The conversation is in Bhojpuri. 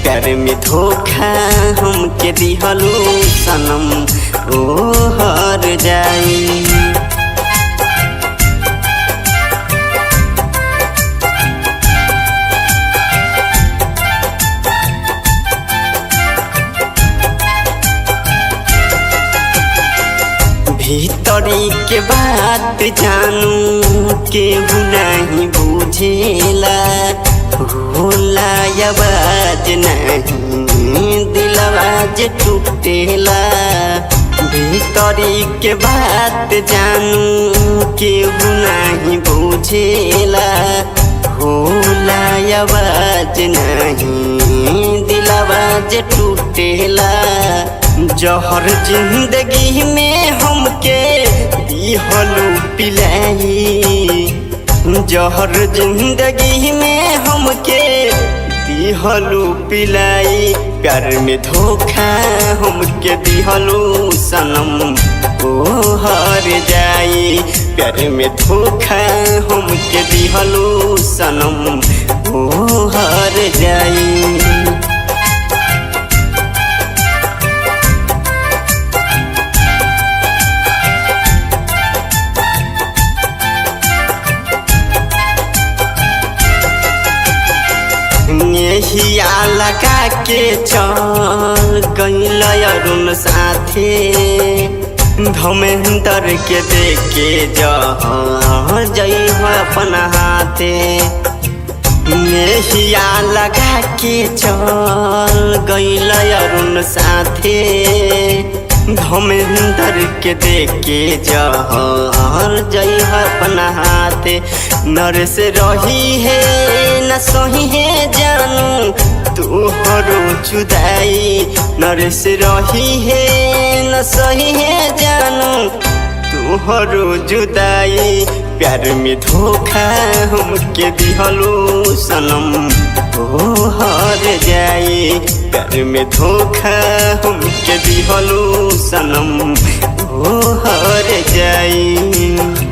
प्यार में धोखा हमके दिहलू सनम ओ हर जाई। भीतरी के बात जानू केहू नहीं बुझेला, होला आवाज नहीं दिलवाज टूटेला। भीतरी के बात जानू केहू नहीं बुझेला, होला आवाज नहीं दिलवाज टूटेला। जहर जिंदगी में हमके दिहलू पिलाई, जहर जिंदगी में हमके दिहलू पिलाई। प्यार में धोखा हमके दिहलू सनम ओ हर जाई। प्यार में धोखा हमके दिहलू सनम ओ हर जाई। हिया लगा के चल गइल अरुण साथे, धमेंद्र के देखे जइह अपन हाथे। हिया लगा के चल गइल अरुण साथे, धमेंद्र के देखे जइह अपन हाथे। नरस रही है न सही है जानू तोहरो जुदाई, नरस रही है न सही है जानू तोहरो जुदाई। प्यार में धोखा हमके दिहलू सनम ओ हर जाई। प्यार में धोखा हमके दिहलू सनम ओ हर जाई।